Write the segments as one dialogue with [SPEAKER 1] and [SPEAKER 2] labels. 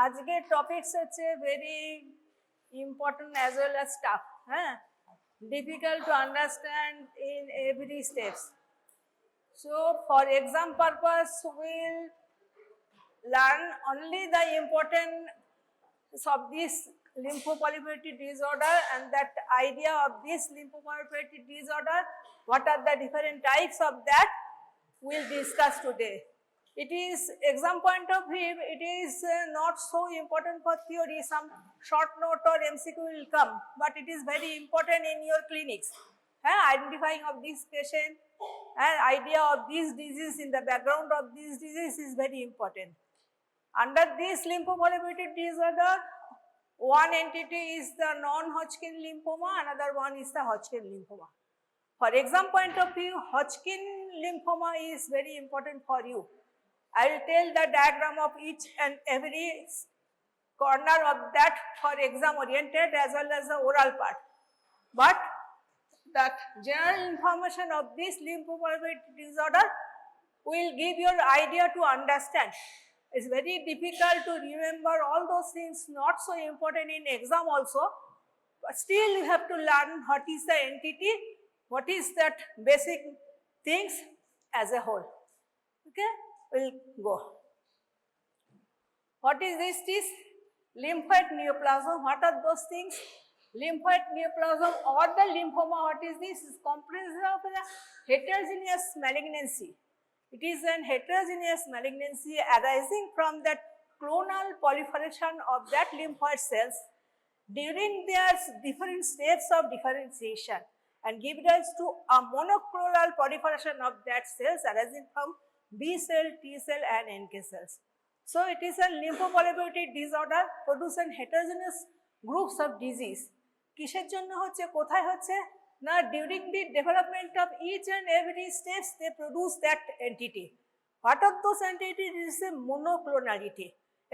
[SPEAKER 1] আজকের টপিকস হচ্ছে very important as well as tough, হ্যাঁ, difficult to understand in every steps. So for exam purpose we'll learn only the important of this lymphoproliferative disorder and that idea of this lymphoproliferative disorder, what are the different types of that we'll discuss today. It is exam point of view, it is not so important for theory, some short note or MCQ will come, but it is very important in your clinics. Identifying of this patient and idea of this disease in the background of this disease is very important. Under this lymphoproliferative disorder, one entity is the non-Hodgkin lymphoma, another one is the Hodgkin lymphoma. For exam point of view, Hodgkin lymphoma is very important for you. I will tell the diagram of each and every corner of that for exam oriented as well as the oral part. But the general information of this lymphoproliferative disorder will give your idea to understand. It's very difficult to remember all those things, not so important in exam also, but still you have to learn what is the entity, what is that basic things as a whole. Okay, we'll go. What is this? This lymphoid neoplasm. What are those things? Lymphoid neoplasm or the lymphoma, what is this? Is comprehensive of the heterogeneous malignancy. It is an heterogeneous malignancy arising from that clonal proliferation of that lymphoid cells during their different steps of differentiation and give rise to a monoclonal proliferation of that cells arising from B cell, T cell and NK cells. So it is a lymphoproliferative disorder producing heterogeneous groups of disease. কিসের জন্য হচ্ছে, কোথায় হচ্ছে না, during the development of each and every steps they produce that entity. What are those entities? Is a monoclonality.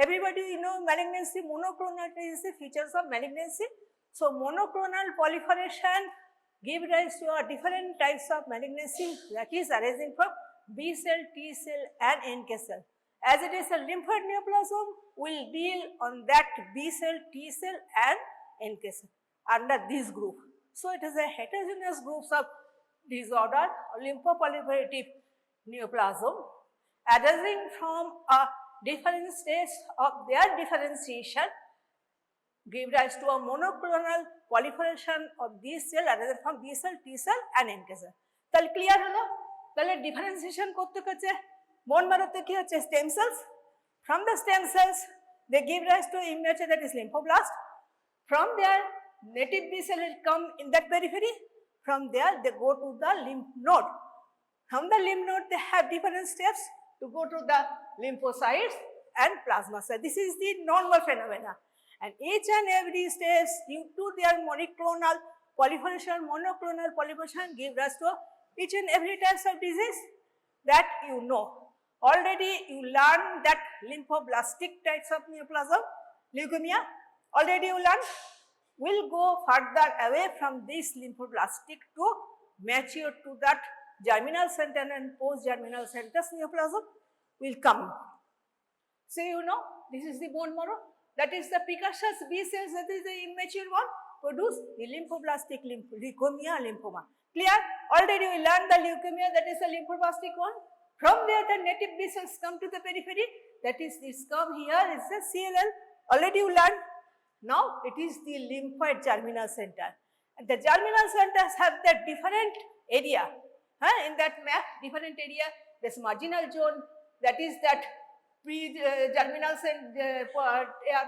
[SPEAKER 1] Everybody you know malignancy, monoclonality is the features of malignancy. So monoclonal proliferation give rise to a different types of malignancy that is arising from B cell, T cell and NK cell. As it is a lymphoid neoplasm, will deal on that B cell, T cell and NK cell under this group. So it is a heterogeneous groups of disorder or lymphoproliferative neoplasm arising from a different stage of their differentiation give rise to a monoclonal proliferation of these cell arising from B cell, T cell and NK cell. তাহলে clear হলো? তাহলে differentiation করতে হচ্ছে বোন ম্যারোতে কি হচ্ছে, stem cells, from the stem cells they give rise to immature that is lymphoblast. From there native B cell will come in that periphery, from there they go to the lymph node, from the lymph node they have different steps to go to the lymphocytes and plasma cells. This is the normal phenomena and each and every steps due to their monoclonal proliferation give rise to each and every types of disease that you know. Already you learned that lymphoblastic types of neoplasm, leukemia, already you learned. We'll go further away from this lymphoblastic to mature to that germinal center and post-germinal centers neoplasm will come. So you know, this is the bone marrow, that is the precursors B cells, that is the immature one, produce the lymphoblastic leukemia, lymphoma. Clear? Already we learned the leukemia, that is the lymphoblastic one. From there the native B cells come to the periphery, that is this come here is the CLL, already you learned. Now it is the lymphoid germinal center and the germinal centers have that different area, in that map different area, this marginal zone, that is that pre-germinal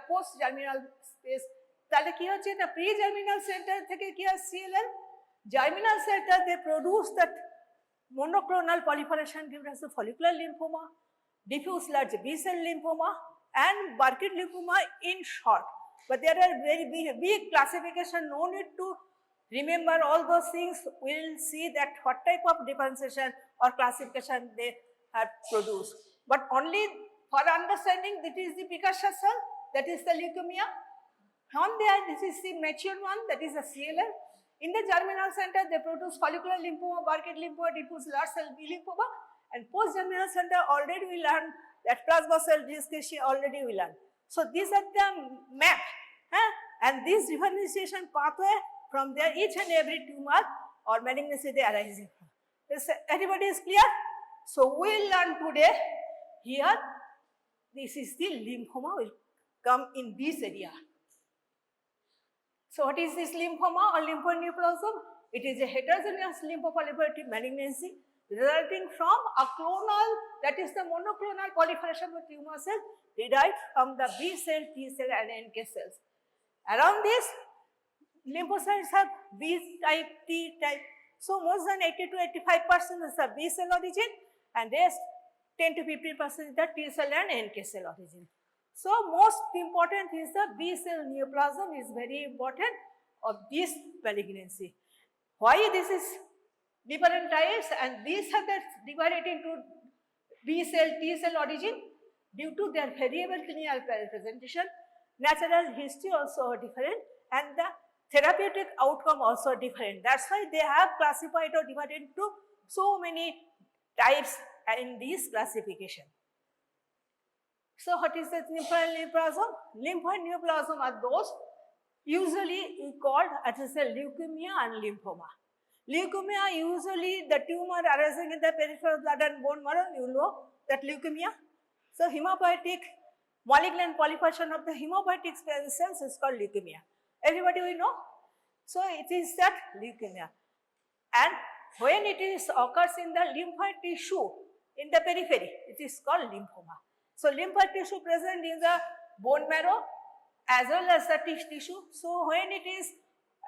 [SPEAKER 1] post-germinal space. তাহলে কি হচ্ছে, না pre-germinal center থেকে কি হয়, CLL, germinal center they produce that monoclonal proliferation give rise to follicular lymphoma, diffuse large B cell lymphoma and Burkitt lymphoma in short. But there are very big classification, no need to remember all those things. We will see that what type of differentiation or classification they have produced. But only for understanding, that is the precursor cell, that is the leukemia. From there, this is the mature one, that is the CLL. In the germinal center, they produce follicular lymphoma, Burkitt lymphoma, diffuse large cell B lymphoma, and post-germinal center already we learned that plasma cell dysplasia already we learned. So these are the map, and this differentiation pathway from there each and every tumor or malignancy they arising from. Everybody is clear? So we will learn today here, this is the lymphoma will come in this area. So what is this lymphoma or lymphoneoplasm? It is a heterogeneous lymphoproliferative malignancy resulting from a clonal, that is the monoclonal proliferation of tumor cells derived from the B cell, T cell and NK cells. Around this, lymphocytes have B type, T type. So more than 80 to 85% is the B cell origin and rest 10 to 15% is the T cell and NK cell origin. So most important is the B cell neoplasm is very important of this malignancy. Why this is different types and these are divided into B cell, T cell origin due to their variable clinical presentation, natural history also different and the therapeutic outcome also different. That's why they have classified or divided into so many types in this classification. So what is the lymphoneoplasm? Lymphoneoplasm are those usually called as a leukemia and lymphoma. Leukemia usually the tumor arising in the peripheral blood and bone marrow, you know that leukemia. So hematopoietic malignant proliferation of the hematopoietic cells is called leukemia. Everybody will know. So it is that leukemia. And when it is occurs in the lymphoid tissue in the periphery, it is called lymphoma. So lymphoid tissue present in the bone marrow as well as the tissue. So when it is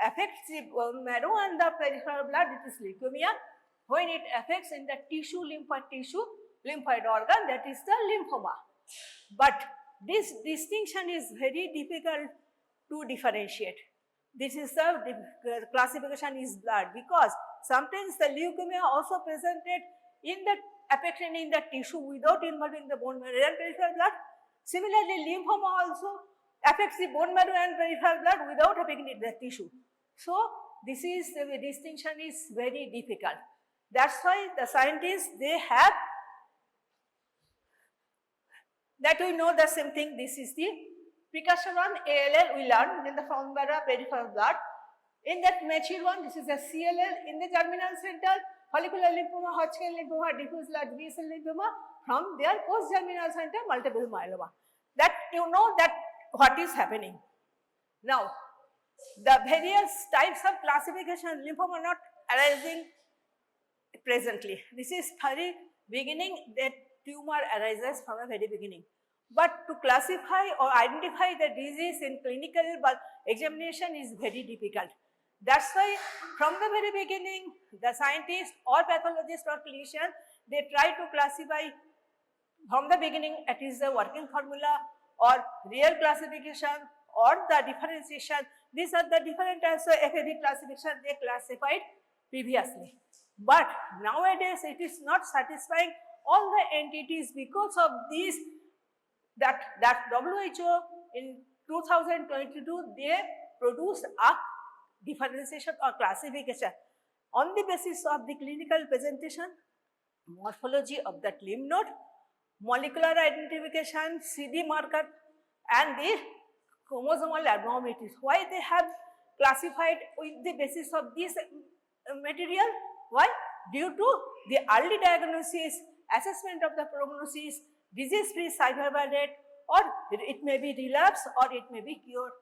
[SPEAKER 1] affects the bone marrow and the peripheral blood, it is leukemia. When it affects in the tissue, lymphoid organ, that is the lymphoma. But this distinction is very difficult to differentiate. This is the classification is blood because sometimes the leukemia also presented in the affection in the tissue without involving the bone marrow and peripheral blood. Similarly, lymphoma also affects the bone marrow and peripheral blood without affecting the tissue. So this is the distinction is very difficult. That's why the scientists they have that we know the same thing. This is the precursor one ALL we learned in the bone marrow peripheral blood. In that mature one, this is a CLL in the germinal center, follicular lymphoma, Hodgkin lymphoma, diffuse large B cell lymphoma. From their post-germinal center, multiple myeloma. That you know that what is happening. Now, the various types of classification lymphoma not arising presently. This is very beginning that tumor arises from the very beginning. But to classify or identify the disease in clinical examination is very difficult. That's why from the very beginning, the scientist or pathologist or clinician, they try to classify from the beginning, it is the working formula or real classification or the differentiation. These are the different types of FAB classification they classified previously. But nowadays, it is not satisfying all the entities because of these that WHO in 2022 they produced a differentiation or classification on the basis of the clinical presentation, morphology of that lymph node, molecular identification, CD marker and the chromosomal abnormalities. Why they have classified with the basis of this material? Why? Due to the early diagnosis, assessment of the prognosis, disease-free survival rate, or it may be relapse or it may be cured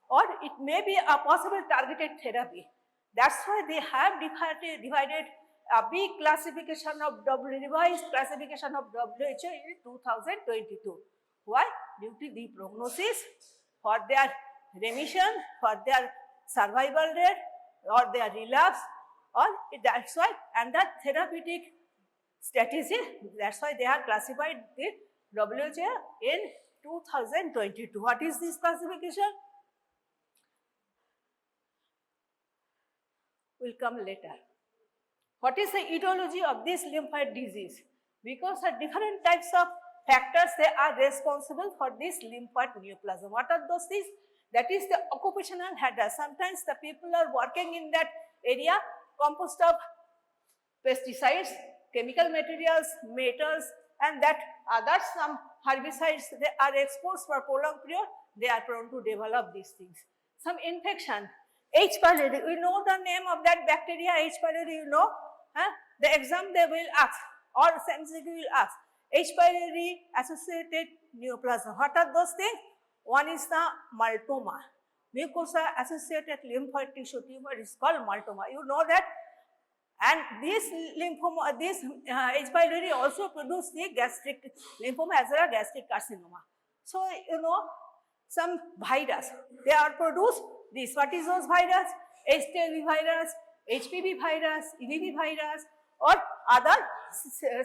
[SPEAKER 1] or it may be a possible targeted therapy. That's why they have divided a big classification of revised classification of WHO in 2022. Why? Due to the prognosis, for their remission, for their survival rate or their relapse, or that's why, and that therapeutic strategy, that's why they have classified the WHO in 2022. What is this classification? Will come later. What is the etiology of this lymphoid disease? Because of different types of factors they are responsible for this lymphoid neoplasm. What are those things? That is the occupational hazard. Sometimes the people are working in that area composed of pesticides, chemical materials, metals, and that other some herbicides they are exposed for prolonged period, they are prone to develop these things. Some infection, H. pylori, we know the name of that bacteria, H. pylori, you know, the exam they will ask or MCQ will ask, H. pylori associated neoplasm. What are those things? One is the maltoma, mucosa associated lymphoid tissue tumor is called maltoma. You know that. And this lymphoma, this H. pylori also produce the gastric lymphoma as well as gastric carcinoma. So, you know, some virus, they are produced this. What is those virus? HTLV virus, HPV virus, EBV virus, or other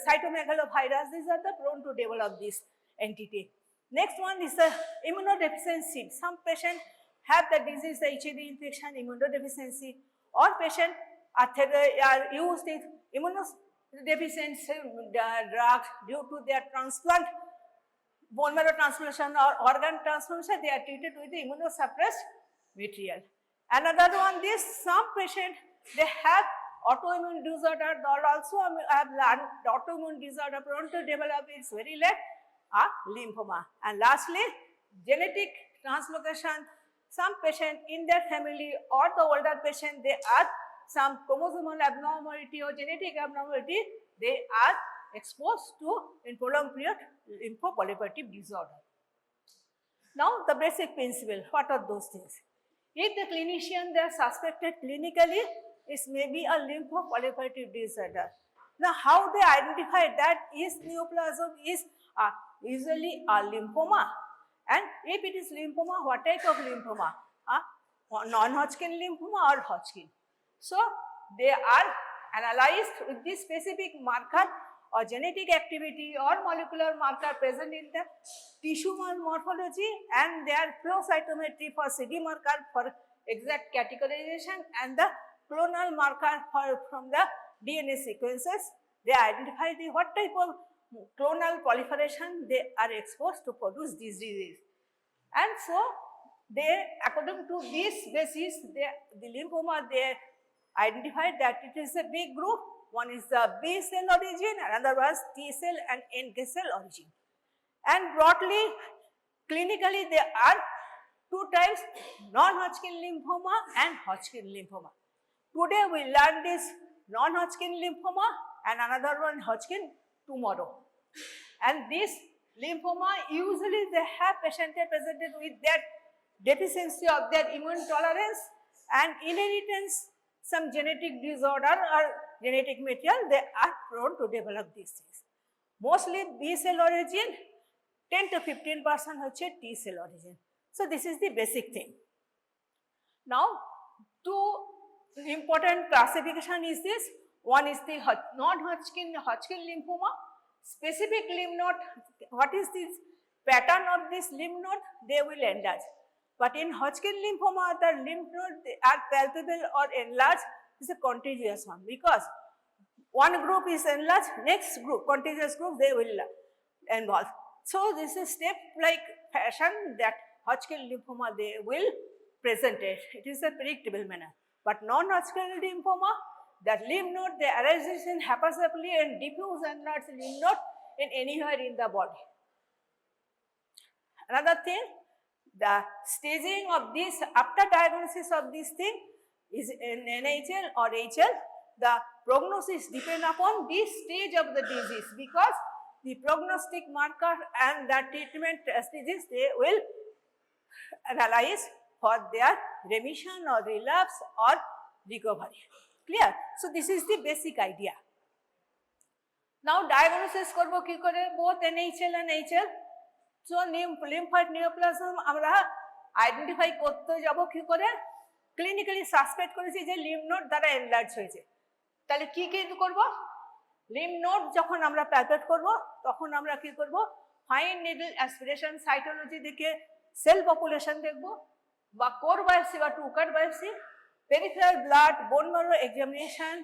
[SPEAKER 1] cytomegalovirus. These are the prone to develop this entity. Next one is the immunodeficiency. Some patient have the disease, the HIV infection, immunodeficiency, or patient are used with immunodeficiency drugs due to their transplant, bone marrow transplantation or organ transplantation, they are treated with the immunosuppressed material. Another one, this some patient they have autoimmune disorder, or also have learned autoimmune disorder prone to develop is very late, lymphoma. And lastly, genetic translocation. Some patient in their family or the older patient, they are some chromosomal abnormality or genetic abnormality, they are exposed to in prolonged period lymphoproliferative disorder. Now the basic principle, what are those things? If the clinician they are suspected clinically, it may be a lymphoproliferative disorder. Now how they identify that is neoplasm is usually a lymphoma, and if it is lymphoma, what type of lymphoma? Non-Hodgkin lymphoma or Hodgkin. So they are analyzed with this specific marker or genetic activity or molecular marker present in the tissue morphology, and their flow cytometry for CD marker for exact categorization, and the clonal marker from the DNA sequences. They identify the what type of clonal proliferation they are exposed to produce these diseases. And so they, according to this basis, the lymphoma, they identified that it is a big group. One is the B cell origin, another was T cell and NK cell origin. And broadly, clinically, there are two types, non-Hodgkin lymphoma and Hodgkin lymphoma. Today we learn this non-Hodgkin lymphoma and another one Hodgkin tomorrow. And this lymphoma, usually they have patient presented with that deficiency of their immune tolerance and inheritance, some genetic disorder or genetic material, they are prone to develop these things. Mostly B cell origin, 10 to 15% hoche T cell origin. So this is the basic thing. Now, two important classification is this. One is the non-Hodgkin lymphoma, specific lymph node. What is this pattern of this lymph node? They will enlarge. But in Hodgkin lymphoma, the lymph nodes are palpable or enlarged. Is a contagious one, because one group is enlarged, next group, contiguous group, they will involve. So this is step-like fashion that Hodgkin lymphoma they will present it. It is a predictable manner. But non-Hodgkin lymphoma, that lymph node they arises in hepatocephaly and diffuse enlarged lymph node in anywhere in the body. Another thing, the staging of this after diagnosis of this thing is in NHL or HL, the prognosis depend upon this stage of the disease, because the prognostic marker and the treatment stages they will analyze for their remission or relapse or recovery. Clear? So this is the basic idea. Now diagnosis korbo ki kore both NHL and HL. So lymphoid neoplasm amra identify korte jabo ki kore, clinically suspect করেছি যে lymph node দ্বারা enlarge হয়েছে, তাহলে কি করব, lymph node যখন আমরা palpate করব তখন আমরা কি করব, fine needle aspiration cytology দেখে cell population দেখব, বা core biopsy বা two-cut biopsy, peripheral blood, bone marrow examination,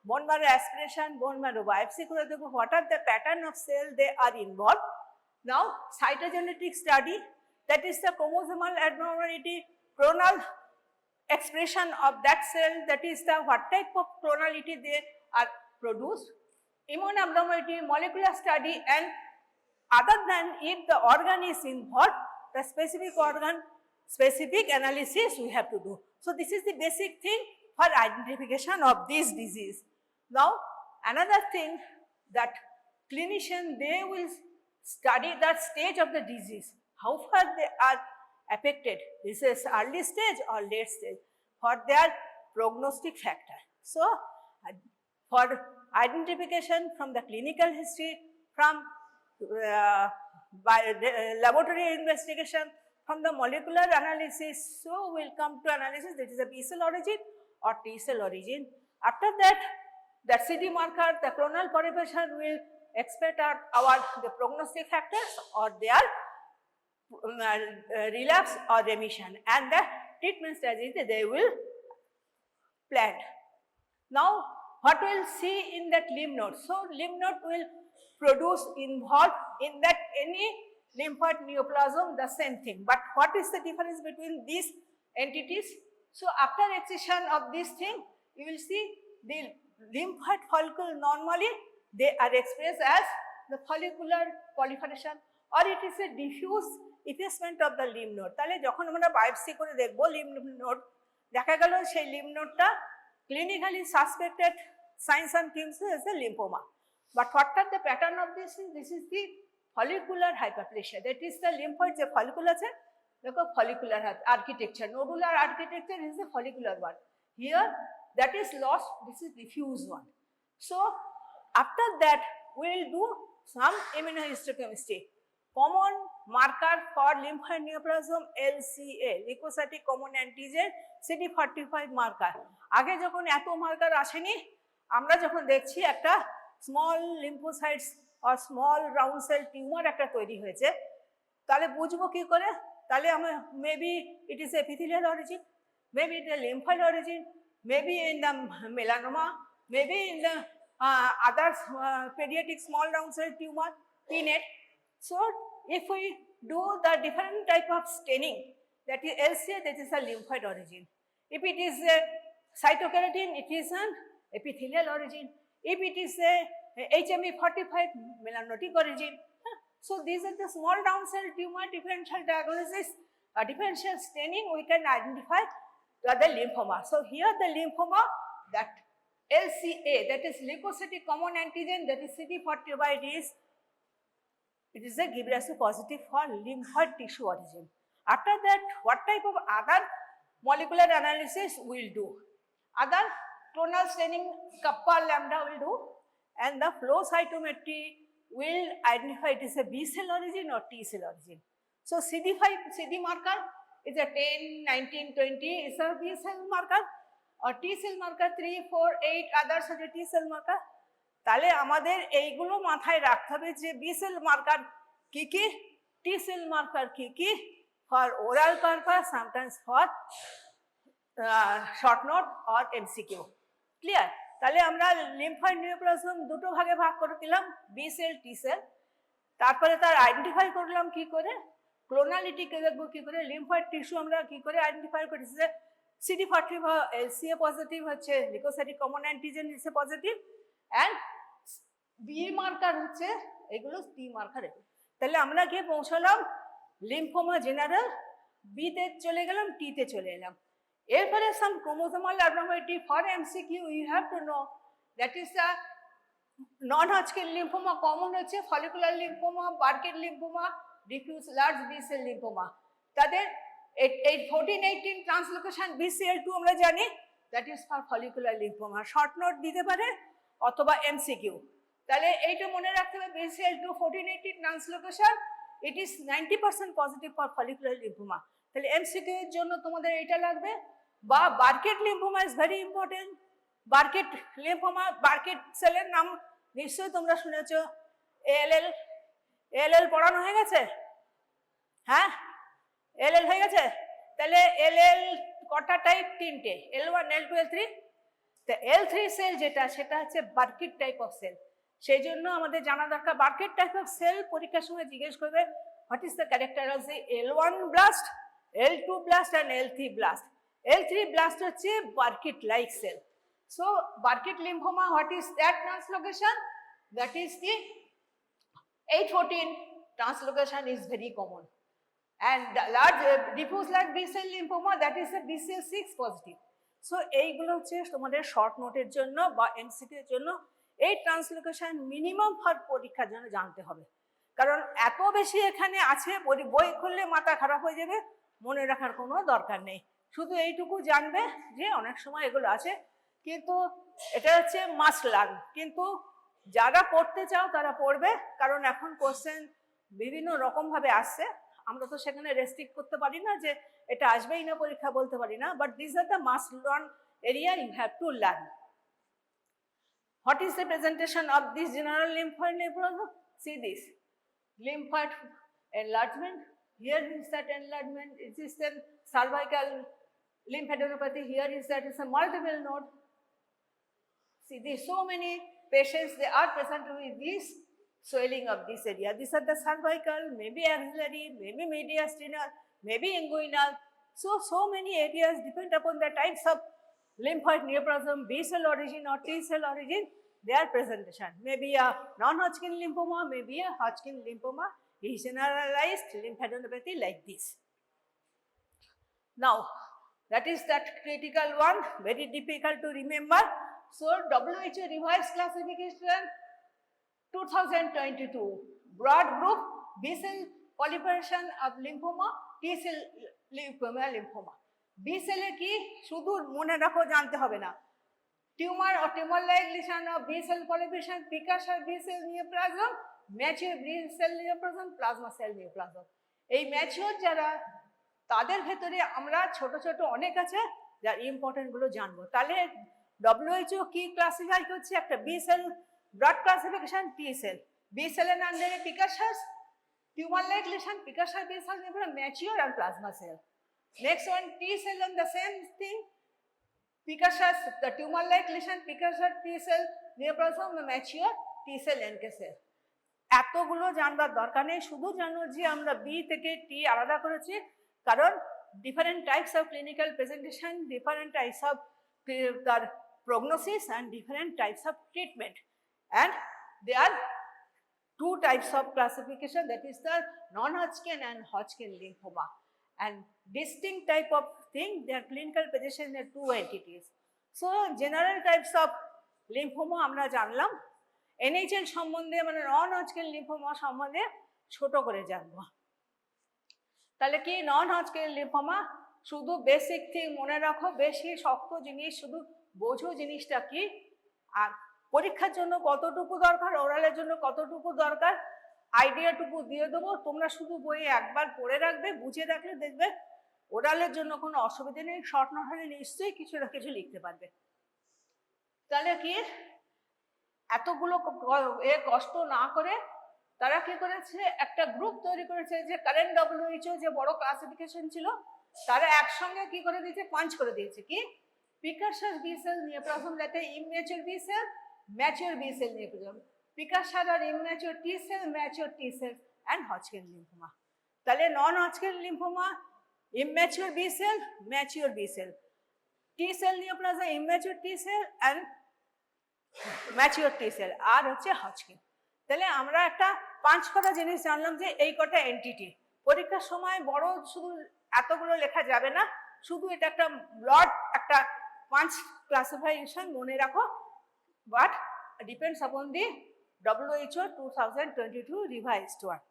[SPEAKER 1] bone marrow aspiration, bone marrow biopsy করে দেখব what are the pattern of cell they are involved. Now cytogenetic study, that is the chromosomal abnormality, clonal expression of that cell, that is the what type of clonality they are produced. immunoabnormality, molecular study, and other than if the organ is involved, the specific organ, specific analysis we have to do. So, this is the basic thing for identification of this disease. Now, another thing that clinician, they will study the stage of the disease, how far they are affected, this is early stage or late stage, for their prognostic factor. So, for identification from the clinical history, from by laboratory investigation, from the molecular analysis, so we will come to analysis that is a B cell origin or T cell origin. After that, the CD marker, the clonal proliferation will expect the prognostic factors or their relapse or remission, and the treatment strategy they will plan. Now, what we will see in that lymph node? So, lymph node will produce involved in that any lymphoid neoplasm, the same thing. But what is the difference between these entities? So, after excision of this thing, you will see the lymphoid follicle normally they are expressed as the follicular proliferation, or it is a diffuse effacement of the lymph node. তাহলে যখন আমরা biopsy করে দেখব lymph node, দেখা গেল সেই lymph node টা clinically suspected signs and symptoms as a lymphoma. But what are the pattern of this? This is the follicular hyperplasia. That is the lymphoid যে follicle আছে, দেখো follicular architecture, nodular architecture is the follicular one. Here that is lost, this is diffuse one. So, after that we will do some immunohistochemistry. Common marker for lymphoid neoplasm LCA, leukocytic common antigen CD45 marker. আগে যখন এত marker আসেনি, আমরা যখন দেখছি একটা small lymphocytes or small round cell tumor একটা তৈরি হয়েছে, তাহলে বুঝবো কি করে? তাহলে আমরা maybe it is epithelial origin, maybe it is lymphoid origin, maybe in the melanoma, maybe in the other pediatric small round cell tumor, PNET. So, if we do the different type of staining, that is LCA, that is a lymphoid origin. If it is a cytokeratin, it is an epithelial origin. If it is a HME45, melanotic origin. So, these are the small round cell tumor differential diagnosis, differential staining, we can identify the lymphoma. So, here the lymphoma, that LCA, that is leukocytic common antigen, that is CD45 it is a Guillain-Barré positive for lymphoid tissue origin. After that, what type of other molecular analysis we will do? Other clonal staining, kappa, lambda will do, and the flow cytometry will identify it is a B cell origin or T cell origin. So, CD marker is a 10, 19, 20 is a B cell marker, or T cell marker 3, 4, 8 others are a T cell marker. তাহলে আমাদের এইগুলো মাথায় রাখতে হবে যে B cell marker কি কি, T cell marker কি কি, for oral purpose, sometimes for short note or MCQ. Clear? তাহলে আমরা লিম্ফয়েড নিউপ্লাজম দুটো ভাগে ভাগ করে দিলাম, বি সেল, টি সেল। তারপরে তার আইডেন্টিফাই করলাম কি করে, ক্লোনালিটিকে দেখবো কি করে, লিম্ফয়েড টিস্যু আমরা কি করে আইডেন্টিফাই করেছি যে CD40 LCA পজিটিভ হচ্ছে leukocytic common antigen is a positive, and B marker হচ্ছে এগুলো টি মার্কার। তাহলে আমরা গিয়ে পৌঁছালাম লিম্ফোমা জেনারেল, বিতে চলে গেলাম, টিতে চলে এলাম। এরপরে some chromosomal abnormality for MCQ you have to know, that is the non-Hodgkin lymphoma common হচ্ছে follicular lymphoma, Burkitt lymphoma, diffuse large B cell lymphoma। তাদের 14-18 translocation BCL2 আমরা জানি, that is for follicular lymphoma। Short note দিতে পারে অথবা MCQ। তাহলে এইটা মনে রাখতে হবে, BCL2 14-18 translocation, it is 90% positive for follicular lymphoma। তাহলে MCQ এর জন্য তোমাদের এটা লাগবে। বা Burkitt lymphoma is very important. Burkitt lymphoma, Burkitt সেলের নাম নিশ্চয়ই তোমরা শুনেছো, এএলএল পড়ানো হয়ে গেছে? হ্যাঁ, এএলএল হয়ে গেছে। তাহলে এলএল কটা টাইপ? তিনটে, L1, L2, L3। তো L3 সেল যেটা, সেটা হচ্ছে বার্কেট টাইপ অফ সেল। সেই জন্য আমাদের জানা দরকার বার্কেট টাইপ অফ সেল পরীক্ষার সময় জিজ্ঞেস করবে what is the character of the L1 blast, L2 blast and L3 blast. L3 blast হচ্ছে Burkitt like cell. So Burkitt lymphoma, what is that translocation? that is the 814 translocation is very common. And large diffuse large B-cell lymphoma, that is a BCL6 positive. So এইগুলো হচ্ছে তোমাদের short নোটের জন্য বা MCQ এর জন্য এই translocation minimum for পরীক্ষার জন্য জানতে হবে, কারণ এত বেশি এখানে আছে বই খুললে মাথা খারাপ হয়ে যাবে, মনে রাখার কোনো দরকার নেই, শুধু এইটুকু জানবে যে অনেক সময় এগুলো আছে, কিন্তু এটা হচ্ছে মাস্ট লার্ন। কিন্তু যারা পড়তে চাও তারা পড়বে, কারণ এখন কোশ্চেন বিভিন্ন রকমভাবে আসছে, আমরা তো সেখানে রেস্ট্রিক্ট করতে পারি না যে এটা আসবেই না পরীক্ষা বলতে পারি না, but this are the must learn area you have to learn. What is the presentation of this general lymphoid neoplasm? See this lymphoid enlargement. Here is that enlargement. It is the cervical lymphadenopathy. Here is that is a multiple node. See, these so many patients they are present with this swelling of this area. These are the cervical, maybe axillary, maybe mediastinal, maybe inguinal. So many areas depend upon the types of lymphoid neoplasm, B cell origin or T cell origin, their presentation. Maybe a non-Hodgkin lymphoma, maybe a Hodgkin lymphoma, is generalized lymphadenopathy like this. Now, that is that critical one, very difficult to remember. So, WHO revised classification 2022, broad group, B cell proliferation of lymphoma, T cell lymphoma. B cell এ কি শুধু মনে রাখো জানতে হবে না, tumour or tumor like lesion of B cell proliferation, precursor B cell neoplasm, mature B cell neoplasm, plasma cell neoplasm. এই mature যারা তাদের ভেতরে আমরা ছোট ছোট অনেক আছে যার ইম্পর্টেন্ট গুলো জানবো। তাহলে WHO কি ক্লাসিফাই করছে, একটা B cell broad classification, T cell, B সেলের আন্ডারে precursor, tumour like lesion, precursor B cell neoplasm, mature আর plasma cell. Next one, T cell on the same thing, picasus, the tumor like lesion, picasus T cell neoplasm, mature T cell NK cell. এতগুলো জানবার দরকার নেই, শুধু জানো যে আমরা B থেকে টি আলাদা করেছি, কারণ different types of clinical presentation, different types of তার prognosis and different types of treatment, and there are two types of classification, that is the non-Hodgkin and Hodgkin lymphoma, and distinct type of thing, their clinical position are two entities. So general types of lymphoma আমরা জানলাম, NHL সম্বন্ধে মানে non-Hodgkin lymphoma সম্বন্ধে ছোট করে জানবো। তাহলে কি non-Hodgkin lymphoma, শুধু বেসিক থিং মনে রাখো, বেশি শক্ত জিনিস শুধু বোঝো জিনিসটা কি, আর পরীক্ষার জন্য কতটুকু দরকার, ওরালের জন্য কতটুকু দরকার, আইডিয়াটুকু দিয়ে দেবো, তোমরা শুধু বইয়ে একবার পড়ে রাখবে, বুঝে রাখলে দেখবে ওরালের জন্য কোনো অসুবিধা নেই, শর্ট নোট হলে নিশ্চয়ই কিছু না কিছু লিখতে পারবে। তাহলে কি এতগুলো কষ্ট না করে তারা কি করেছে, একটা গ্রুপ তৈরি করেছে, যে কারেন্ট WHO যে বড় ক্লাসিফিকেশন ছিল তারা একসঙ্গে কি করে দিয়েছে, পাঞ্চ করে দিয়েছে কি পিকাসাস বি সেল নিওপ্লাজম, যাতে immature B cell, mature B cell neoplasm, precursor আর immature T cell, mature T cell and Hodgkin lymphoma. তাহলে non Hodgkin lymphoma immature B cell, mature B cell, T cell neoplasm immature T cell and mature T cell, আর হচ্ছে Hodgkin. তাহলে আমরা একটা পাঁচ কটা জিনিস জানলাম যে এই কটা এন্টিটি, পরীক্ষার সময় বড় শুধু এতগুলো লেখা যাবে না, শুধু এটা একটা ব্রড একটা পাঁচ ক্লাসিফিকেশন মনে রাখো, but depends upon the WHO 2022 revised one.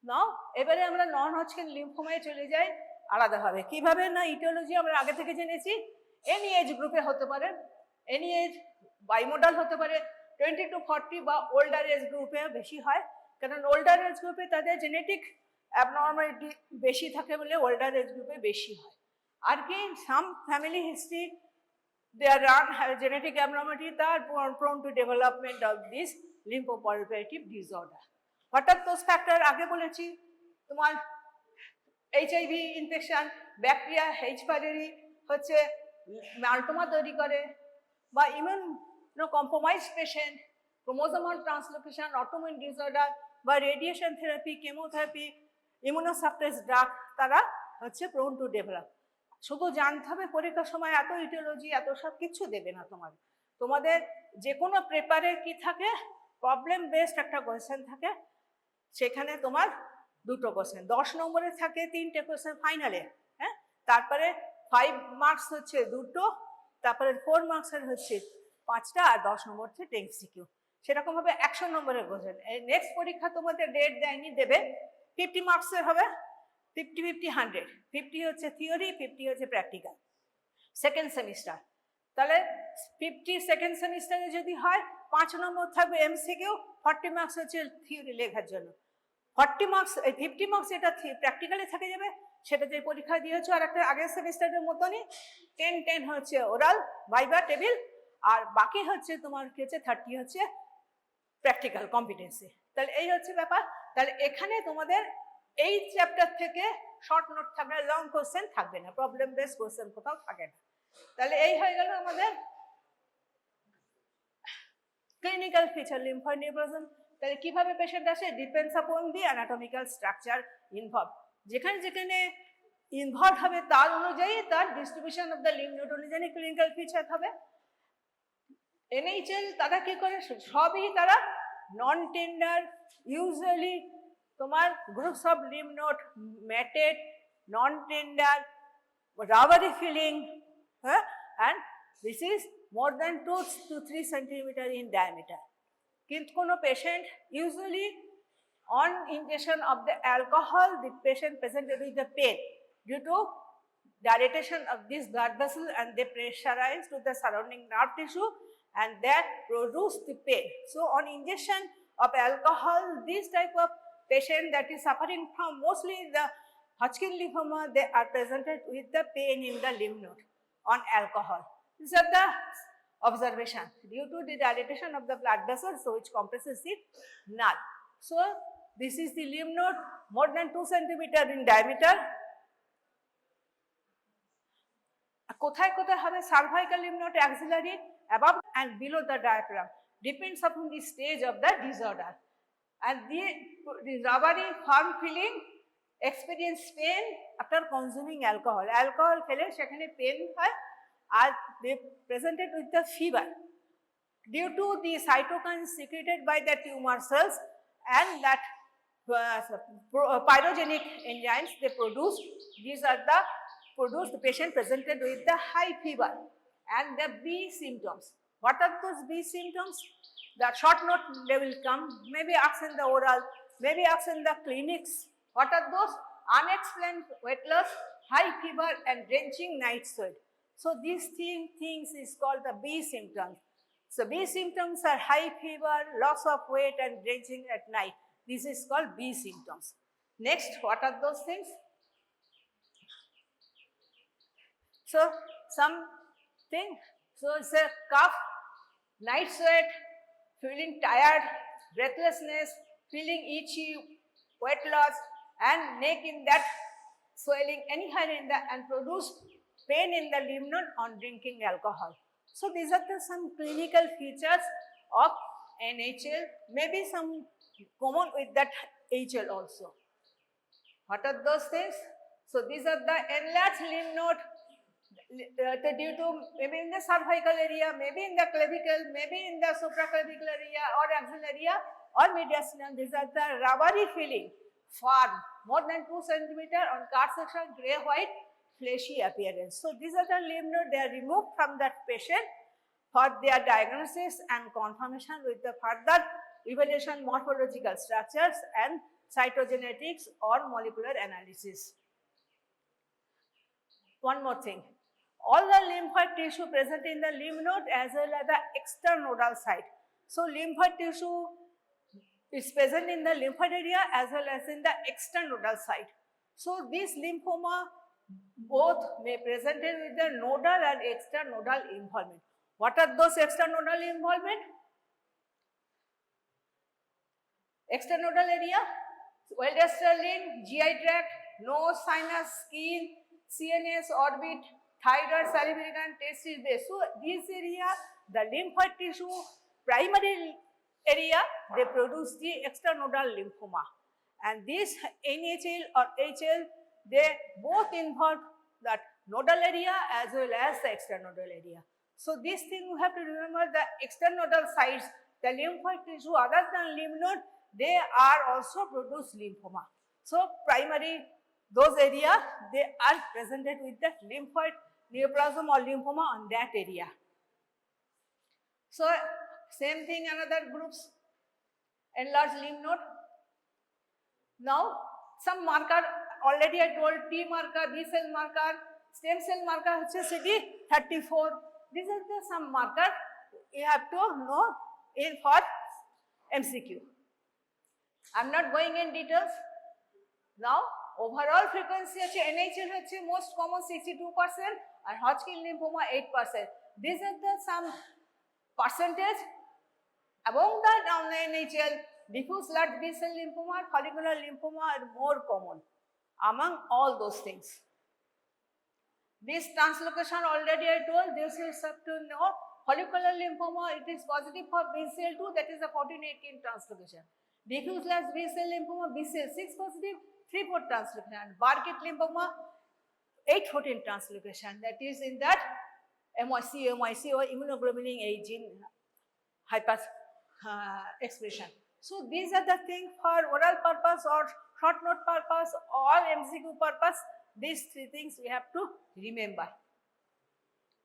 [SPEAKER 1] Now এবারে আমরা নন হজকিন লিম্ফোমায় চলে যাই আলাদাভাবে। কিভাবে না, ইটিওলজি আমরা আগে থেকে জেনেছি, এনি এজ গ্রুপে হতে পারে, এনি এজ বাইমোডাল হতে পারে, 20 to 40 বা ওল্ডার এজ গ্রুপে বেশি হয়, কারণ ওল্ডার এজ গ্রুপে তাদের জেনেটিক অ্যাবনর্মালিটি বেশি থাকে বলে ওল্ডার এজ গ্রুপে বেশি হয়। আর কি some family history there run genetic abnormality তার prone to development of this lymphoproliferative disorder. হঠাৎ দোজ ফ্যাক্টর আগে বলেছি, তোমার HIV infection, bacteria H. pylori হচ্ছে মাল্টোমা তৈরি করে, বা immune compromise patient, chromosomal translocation, autoimmune disorder বা radiation therapy, chemotherapy, immunosuppress drug, তারা হচ্ছে প্রোন টু ডেভেলপ। শুধু জানতে হবে পরীক্ষার সময় এত ইটিওলজি এত সব কিছু দেবে না, তোমাদের যে কোনো পেপারের কি থাকে, প্রবলেম বেসড একটা কোয়েশ্চেন থাকে, সেখানে তোমার দুটো কোয়েশ্চেন, 10 নম্বরের থাকে 3টে কোয়েশ্চেন ফাইনালে, হ্যাঁ, তারপরে 5 মার্কস হচ্ছে দুটো, তারপরে 4 মার্কসের হচ্ছে 5টা, আর 10 নম্বর হচ্ছে MCQ। সেরকম ভাবে 100 নম্বরের কোয়েশ্চেন। নেক্সট পরীক্ষা তোমাদের ডেট দেয়নি, দেবে 50 মার্কসের হবে, 50 50 100, 50 হচ্ছে থিওরি, 50 হচ্ছে প্র্যাকটিক্যাল সেকেন্ড সেমিস্টার। তাহলে 50 সেকেন্ড সেমিস্টারে যদি হয় 5 নম্বর থাকবে MCQ, 40 মার্কস হচ্ছে থিওরি লেখার জন্য, 40 মার্কস, এই 50 মার্কস এটা প্র্যাকটিক্যালে থেকে যাবে, সেটা যে পরীক্ষা দিয়েছো আর একটা আগের সেমিস্টারের মতনই 10 হচ্ছে ওরাল ভাইবা টেবিল, আর বাকি হচ্ছে তোমার কি হচ্ছে 30 হচ্ছে প্র্যাকটিক্যাল কম্পিটেন্সি। তাহলে এই হচ্ছে ব্যাপার। তাহলে এখানে তোমাদের এই চ্যাপ্টার থেকে শর্ট নোট থাকবে, লং কোশ্চেন থাকবে না, প্রবলেম বেস কোশ্চেন কোথাও থাকে না। তাহলে এই হয়ে গেল আমাদের ক্লিনিক্যাল ফিচার লিম্ফয়েড নিউপ্লাজম। তাহলে কিভাবে পেশেন্ট আসে, ডিপেন্ডস আপন দি অ্যানাটমিক্যাল স্ট্রাকচার ইনভলভ, যেখানে যেখানে ইনভলভ হবে তার অনুযায়ী তার distribution of the lymph node অনুযায়ী ক্লিনিক্যাল ফিচার হবে। NHL তারা কি করে, সবই তারা নন টেন্ডার, ইউজুয়ালি তোমার groups of lymph node, matted, non tender, rubbery filling, and this is more than 2 to 3 centimeter in diameter. কিন্তু কোনো patient usually on ingestion of the alcohol, the patient presented with the pain due to dilatation of this blood vessel, and they pressurize to the surrounding nerve tissue and that produce the pain. So on ingestion of alcohol, this type of patient that is suffering from mostly the Hodgkin lymphoma, they are presented with the pain in the lymph node on alcohol. These are the observation due to the dilatation of the blood vessels, so which compresses the nerve. So this is the lymph node, more than 2 centimeter in diameter. কোথায় কোথায় হবে, cervical lymph node, axillary, above and below the diaphragm, depends upon the stage of the disorder. And the rubbery firm filling experience pain after consuming alcohol. Alcohol খেলে সেখানে pain হয়, আর they presented with the fever due to the cytokines secreted by the tumor cells and that pyrogenic enzymes they produce. These are the the patient presented with the high fever and the B symptoms. What are those B symptoms? The short note they will come, maybe asked in the oral, maybe asked in the clinics. What are those? Unexplained weight loss, high fever and drenching night sweat. So these things is called the B symptoms. So B symptoms are high fever, loss of weight and drenching at night. This is called B symptoms. Next, what are those things? So something, so it's a cough, night sweat, feeling tired, breathlessness, feeling itchy, weight loss, and neck in that swelling anyhow in the, and produce pain in the lymph node on drinking alcohol. So these are the some clinical features of NHL, maybe some common with that HL also. What are those things? So these are the enlarged lymph node due to maybe in the cervical area, maybe in the clavicle, maybe in the supraclavicular area or axillary area or mediastinum. These are the rubbery filling, firm, more than 2 centimeter on card section, grey white, fleshy appearance. So these are the lymph node, they are removed from that patient for their diagnosis and confirmation with the further evaluation morphological structures and cytogenetics or molecular analysis. One more thing, all the lymphoid tissue present in the lymph node as well as the extranodal site. So lymphoid tissue is present in the lymphoid area as well as in the extranodal site. So this lymphoma both may presented with the nodal and extranodal involvement. What are those extranodal involvement? Extranodal area, well-discerning, GI tract, nose, sinus, skin, CNS, orbit, thyroid, salivary gland, testis base. So this area, the lymphoid tissue, primary area, they produce the extranodal lymphoma. And this NHL or HL, they both involve that nodal area as well as the extranodal area. So this thing you have to remember, the extranodal sites, the lymphoid tissue other than lymph node, they are also produce lymphoma. So primary, those area, they are presented with the lymphoid neoplasm or lymphoma on that area. So same thing, another groups, enlarged lymph node. Now some marker, already I told, T marker, B cell marker, stem cell marker হচ্ছে CD34. These are the some marker you have to know in for MCQ. I'm not going in details. Now overall frequency হচ্ছে NHL হচ্ছে most common 62% and Hodgkin lymphoma 8%. These are the some percentage. Among that, on the NHL, diffuse large B-cell lymphoma, follicular lymphoma are more common among all those things. This translocation already I told, this is up to know, follicular lymphoma, it is positive for BCL2, that is a 14-18 translocation. Diffuse large B-cell lymphoma, BCL6 positive, 3-4 translocation. And Burkitt lymphoma, 8-14 translocation, that is in that MYC or immunoglobulin A gene hyper expression. So these are the things for oral purpose or short note purpose or MCQ purpose. These three things we have to remember.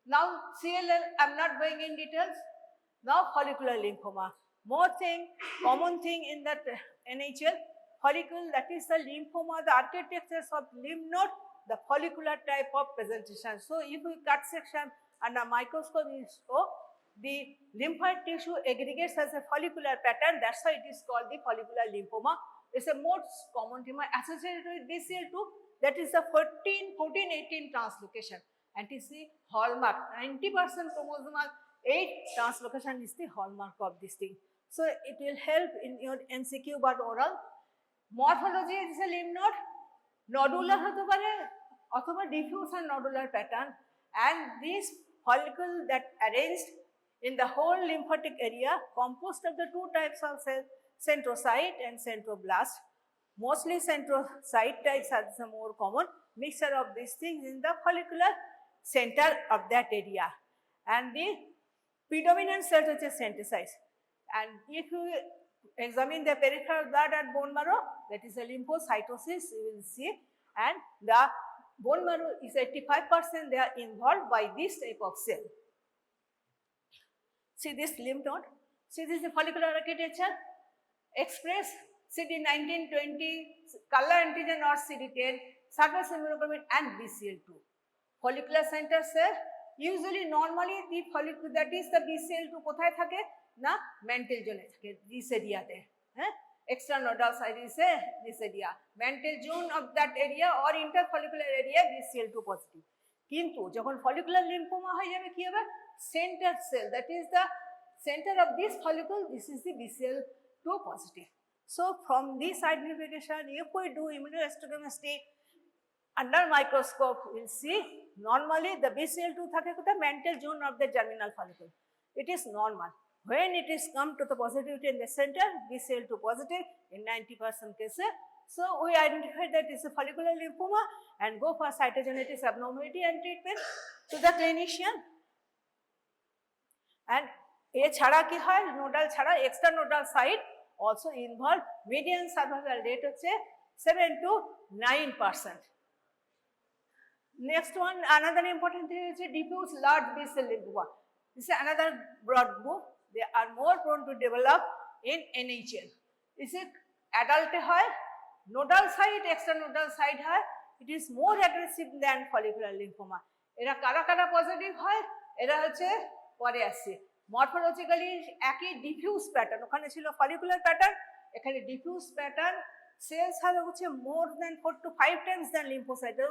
[SPEAKER 1] Now CLL, I'm not going in details. Now follicular lymphoma. More thing, common thing in that NHL, follicle, that is the lymphoma, the architectures of lymph node, the follicular type of presentation. So if we cut section under microscope, the lymphoid tissue aggregates as a follicular pattern, that's why it is called the follicular lymphoma. It's a most common tumor associated with BCL2, that is the 14-18 translocation. And it is the hallmark, 90% chromosomal 8 translocation is the hallmark of this thing. So it will help in your MCQ but oral. Morphology is a lymph node, nodular hote pare othoba diffuse and nodular pattern, and this follicle that arranged in the whole lymphatic area composed of the two types of cells, centrocyte and centroblast. Mostly centrocyte types are the more common mixture of these things in the follicular center of that area, and the predominant cells which is centrocytes. And if you examine the peripheral blood and bone marrow, that is a lymphocytosis, you will see, and the bone marrow is 85% they are involved by this type of cell. See this lymph node, see this is the follicular architecture, express CD19, 20, color antigen or CD10, surface immunoglobulin and BCL2. Follicular center cell, usually normally the follicle, that is the BCL2 কোথায় থাকে না mantle zone থাকে, this area তে, extranodal side is this area, mantle zone of that area or interfollicular area BCL2 positive. কিন্তু যখন follicular lymphoma হয়ে যাবে কি হবে, center cell, that is the center of this follicle, this is the BCL2 positive. So from this identification, if we do immunohistochemistry under microscope, we will see normally the BCL2 থাকে কোথায় mantle zone of the germinal follicle. It is normal. When it is come to the positivity in the center, BCL2 positive in 90% cases. So we identify that it is a follicular lymphoma and go for cytogenetic abnormality and treatment to the clinician. And এ ছাড়া কি হয়, nodal ছাড়া extranodal site also involved, median survival rate হচ্ছে 7 to 9%. Next one, another important thing is diffuse large B-cell lymphoma. This is another broad group. They are more prone to develop in NHL. Is it adult hoy, nodal site, extranodal site hoy, it is more aggressive than follicular lymphoma. Era kara kara positive hoy, era হচ্ছে পরে আসছে। Morphologically একই diffuse pattern, ওখানে ছিল follicular pattern, এখানে diffuse pattern, cells have হচ্ছে more than 4 to 5 times than lymphocyte,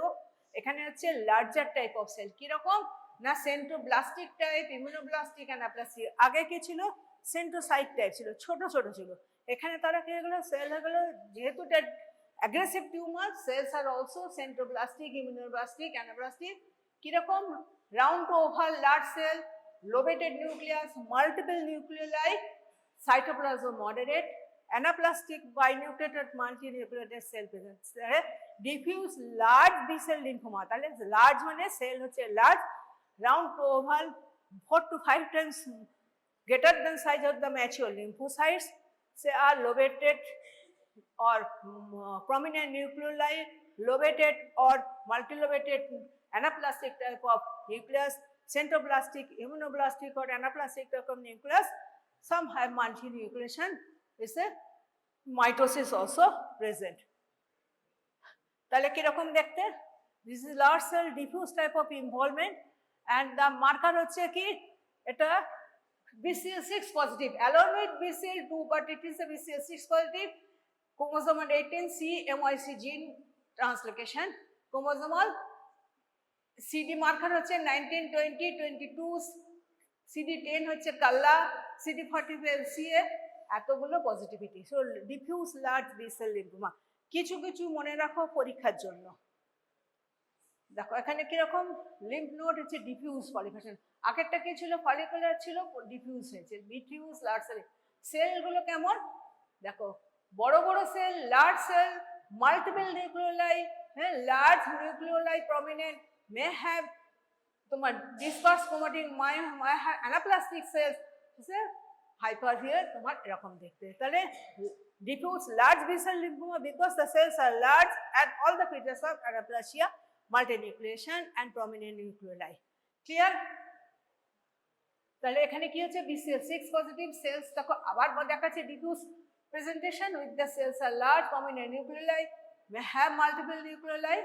[SPEAKER 1] এখানে হচ্ছে larger type of cell, কি রকম না centroblastic type, immunoblastic, anaplastic, আগে কি ছিল centrocyte type ছিল, ছোট ছোট ছিল, এখানে তারা কি হলো সেল হয়ে গেল, যেহেতু এটা aggressive tumor, cells are also centroblastic, immunoblastic, anaplastic, কি রকম round to oval large cell, lobated nucleus, multiple nuclei, cytoplasm moderate, anaplastic binucleated multinucleated cell presence, diffuse large B-cell lymphoma, তাহলে large মানে cell হচ্ছে large, round to oval, 4 to 5 times greater than size of the mature lymphocytes, say are lobated or prominent nucleoli, lobated or multilobated anaplastic type of nucleus, centroblastic, immunoblastic or anaplastic type of nucleus. Some have multinucleation, is a mitosis also present. তাহলে কিরকম দেখতে? This is large cell diffuse type of involvement and the marker হচ্ছে কি এটা BCL6 positive along with BCL2, but it is a BCL6 positive chromosomal 18C MYC gene translocation. Chromosomal CD marker হচ্ছে 19, 20, 22, CD10 হচ্ছে কাল্লা, CD40 LCA, এতগুলো positivity. So diffuse large B-cell lymphoma. কিছু কিছু মনে রাখো পরীক্ষার জন্য। দেখো এখানে কিরকম লিম্ফ নোড হচ্ছে ডিফিউজ পলিফেশন, আগেরটা কি ছিল ফলিকুলার ছিল, ডিফিউজ হয়েছে, ডিফিউজ লার্জ সেল। সেলগুলো কেমন দেখো, বড় বড় cell, large cell, multiple nucleoli, হ্যাঁ large nucleoli prominent, may have তোমার disperse chromatin, may have anaplastic cells, hyper here তোমার এরকম দেখতে। তাহলে diffuse large B-cell lymphoma because the cells are large and all the features of anaplasia, multinucleation and prominent nucleoli. Clear? তাহলে এখানে কি হচ্ছে BCL6 positive cells, দেখো আবার দেখাচ্ছে diffuse presentation with the cells are large, prominent nucleoli, may have multiple nucleoli.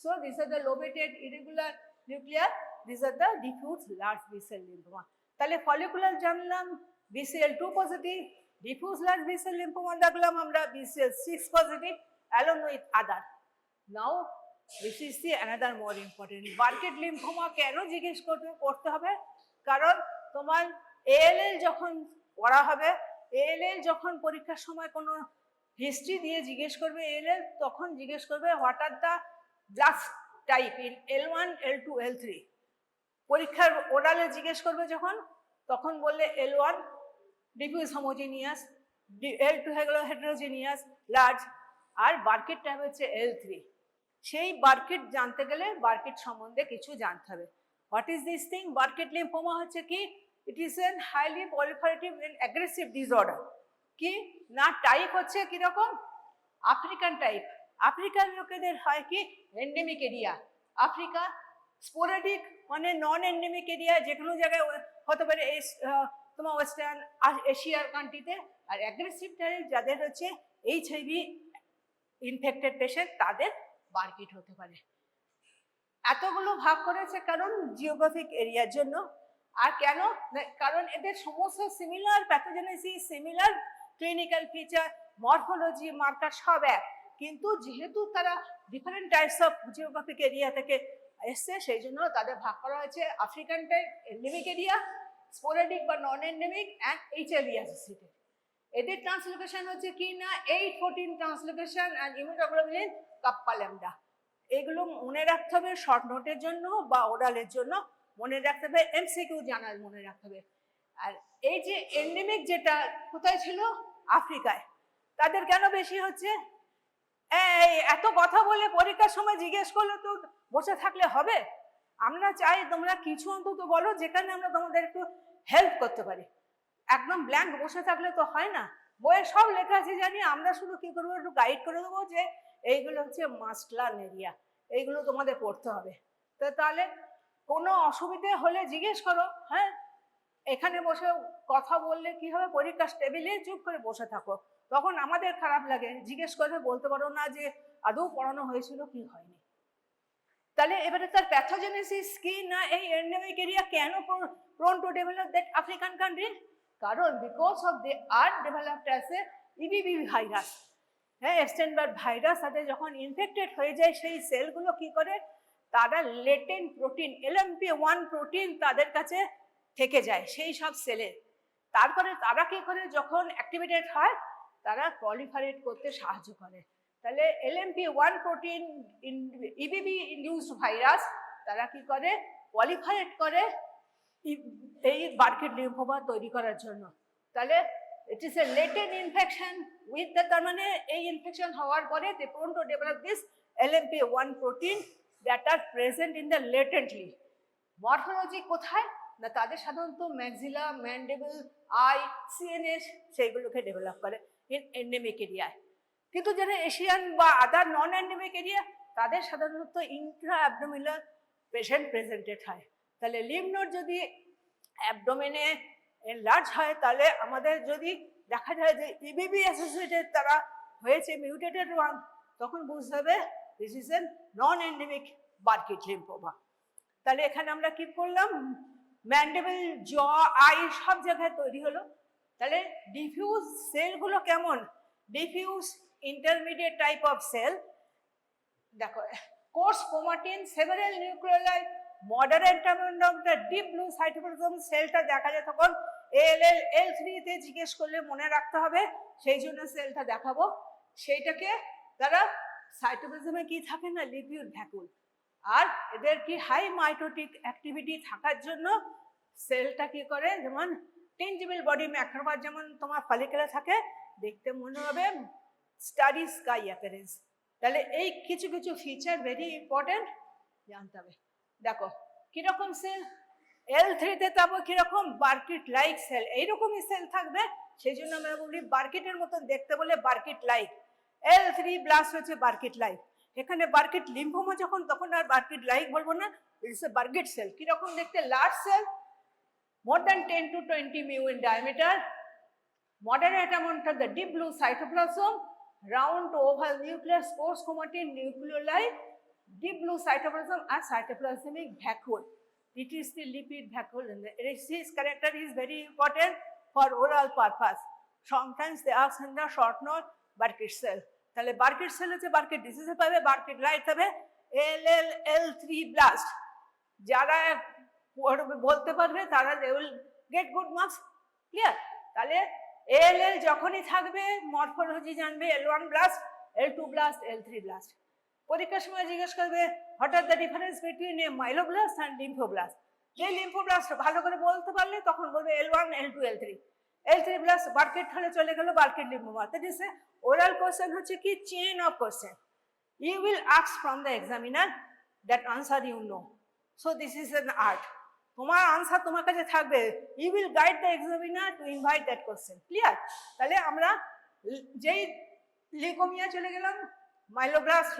[SPEAKER 1] So these are the lobated irregular nuclear, these are the diffuse large B-cell lymphoma. তাহলে follicular জানলাম, BCL2 positive, diffuse large B-cell lymphoma দেখলাম আমরা, BCL6 positive along with other. Now this is the another more important, Burkitt lymphoma কেন জিজ্ঞেস করতে হবে? কারণ তোমার ALL যখন পড়া হবে, ALL যখন পরীক্ষার সময় কোনো হিস্ট্রি দিয়ে জিজ্ঞেস করবে ALL, তখন জিজ্ঞেস করবে what are the blast type in L1, L2, L3। পরীক্ষার ওরালে জিজ্ঞেস করবে যখন, তখন বললে L1 ডিফিউজ হোমোজিনিয়াস, L2 হয়ে গেল হেটেরোজিনিয়াস লার্জ, আর বার্কিট টাইপ হচ্ছে L3। সেই বার্কিট জানতে গেলে বার্কিট সম্বন্ধে কিছু জানতে হবে। What is this thing? Burkitt lymphoma হচ্ছে কি? It is an highly proliferative and aggressive disorder. কি না টাইপ হচ্ছে কিরকম? African type. আফ্রিকার লোকেদের হয় কি এন্ডেমিক এরিয়া, আফ্রিকা স্পোরেডিক মানে নন এন্ডেমিক এরিয়া, যে কোনো জায়গায় হতে পারে তোমার ওয়েস্টার্ন এশিয়ার কান্ট্রিতে। আর অ্যাগ্রেসিভ টাইপ যাদের হচ্ছে HIV ইনফেক্টেড পেশেন্ট, তাদের বার্কিট হতে পারে। এতগুলো ভাগ করেছে কারণ জিওগ্রাফিক এরিয়ার জন্য। আর কেন? কারণ এদের সমস্ত similar pathogenesis, similar clinical feature, morphology, marker সব এক, কিন্তু যেহেতু তারা different types of geographic area থেকে এসছে, সেই জন্য তাদের ভাগ করা হয়েছে African type endemic area, sporadic বা নন এন্ডেমিক অ্যান্ড HIV অ্যাসোসিয়েটেড। এদের ট্রান্সলোকেশন হচ্ছে কি না 8-14 translocation and immunoglobulin kappa lambda. এগুলো মনে রাখতে হবে শর্ট নোটের জন্য বা ওরালের জন্য মনে রাখতে হবে, MCQ জানার মনে রাখতে হবে। আর এই যে এন্ডেমিক যেটা কোথায় ছিল? আফ্রিকায়। তাদের কেন বেশি হচ্ছে? এই এত কথা বলে পরীক্ষার সময় জিজ্ঞেস করলে তো বসে থাকলে হবে? আমরা চাই তোমরা কিছু অন্তত বলো যেখানে আমরা তোমাদের একটু হেল্প করতে পারি। একদম ব্ল্যাঙ্ক বসে থাকলে তো হয় না। বইয়ে সব লেখা আছে জানি, আমরা শুধু কি করবো একটু গাইড করে দেবো যে এইগুলো হচ্ছে মাস্ট লার্ন এরিয়া, এইগুলো তোমাদের পড়তে হবে। তো তাহলে কোনো অসুবিধে হলে জিজ্ঞেস করো। হ্যাঁ, এখানে বসে কথা বললে কি হবে, পরীক্ষা টেবিলে চুপ করে বসে থাকো, তখন আমাদের খারাপ লাগে। জিজ্ঞেস করে বলতে পারো না যে আদৌ পড়ানো হয়েছিল কি হয়নি। তাহলে এবারে তার প্যাথোজেনেসিস কি না এই এন্ডেমিক এরিয়া কেন prone to develop that African country? কারণ because of they are developed as a EBV virus. হ্যাঁ, এপস্টেইন-বার ভাইরাস সাথে যখন ইনফেক্টেড হয়ে যায়, সেই সেলগুলো কি করে, তারা লেটেন্ট প্রোটিন LMP1 প্রোটিন তাদের কাছে থেকে যায় সেই সব সেলে। তারপরে তারা কি করে, যখন অ্যাক্টিভেটেড হয় তারা প্রলিফারেট করতে সাহায্য করে। তাহলে LMP1 protein EBV induced virus তারা কি করে, প্রলিফারেট করে এই বার্কিট লিম্ফোমা তৈরি করার জন্য। তাহলে it is a latent infection with the, তার মানে এই ইনফেকশন হওয়ার পরে they prone to develop this LMP1 protein that are present in the latently. Morphology কোথায়? না তাদের সাধারণত ম্যাক্সিলা, ম্যান্ডেবল, আই, সিএনএস সেইগুলোকে ডেভেলপ করে ইন এন্ডেমিক এরিয়ায়। কিন্তু যারা এশিয়ান বা আদার নন এন্ডেমিক এরিয়া তাদের সাধারণত ইন্ট্রা অ্যাবডোমিনাল পেশেন্ট প্রেজেন্টেড হয়। তাহলে লিম্ফ নোড যদি অ্যাবডোমেনে এনলার্জ হয় তাহলে আমাদের যদি দেখা যায় যে ইবিবি অ্যাসোসিয়েটেড তারা হয়েছে মিউটেটেড ওয়ান, তখন বুঝতে হবে this is an non endemic Burkitt lymphoma. তাহলে এখানে আমরা কি করলাম, ম্যান্ডেবল, জ, আই সব জায়গায় তৈরি হলো। তাহলে ডিফিউজ সেলগুলো কেমন, diffuse intermediate type of cell. দেখো coarse chromatin, several nucleoli, moderate amount of the deep blue cytoplasm সেলটা দেখা যায় তখন ALL L3 তে জিজ্ঞেস করলে মনে রাখতে হবে, সেই জন্য সেলটা দেখাবো। সেইটাকে তারা সাইটোপ্লাজমে কি থাকে না, লিপিড ভ্যাকুল, আর এদের কি হাই মাইটোটিক অ্যাক্টিভিটি থাকার জন্য সেলটা কি করে, যেমন টেঞ্জিবল বডি ম্যাক্রোফাজ যেমন তোমার ফলিকুলে থাকে, দেখতে মনে হবে স্টাডি স্কাই অ্যাপিয়ারেন্স। তাহলে এই কিছু কিছু ফিচার ভেরি ইম্পর্টেন্ট জানতে হবে। দেখো কিরকম সেল, L3 তে তারপর কিরকম বার্কিট লাইক সেল, এইরকমই সেল থাকবে, সেই জন্য আমরা বলি বার্কিটের মতন দেখতে বলে বার্কিট লাইক। L3 ব্লাস্ট হচ্ছে বার্কিট লাইক। এখানে বার্কিট লিম্ফোমা যখন, তখন আর বার্কিট লাইক বলবো না, ইটস এ বার্কিট সেল। কিরকম দেখতে, large cell, more than 10 to 20 mu in diameter, moderate amount of the deep blue cytoplasm, round to oval nucleus, coarse chromatin nucleoli, deep blue cytoplasm and cytoplasmic vacuole. It is the lipid vacuole, and this character is very important for oral purpose. Sometimes they ask in the short note Burkitt cell. তাহলে বার্কিট sell হচ্ছে বার্কিট ডিজিজে পাবে, বার্কিট light হবে, ALL L3 blast. যারা বলতে পারবে তারা they will get good marks, clear? তাহলে ALL যখনই থাকবে মরফোলজি জানবে, L1 blast, L2 blast, L3 blast. পরীক্ষার সময় জিজ্ঞেস করবে what are the difference between a myeloblast and lymphoblast. যে লিম্ফোব্লাস্ট ভালো করে বলতে পারলে তখন বলবে L1, L2, L3 ব্লাস্ট বার্কিট হলে চলে গেল Burkitt lymphoma. That is a oral question হচ্ছে কি chain of question, you will ask from the examiner that answer you know, so this is an art. তোমার আনসার তোমার কাছে থাকবে, you will guide the examiner to invite that question, clear? তাহলে আমরা যেই leukaemia চলে গেলাম, মাইলোব্লাস্ট,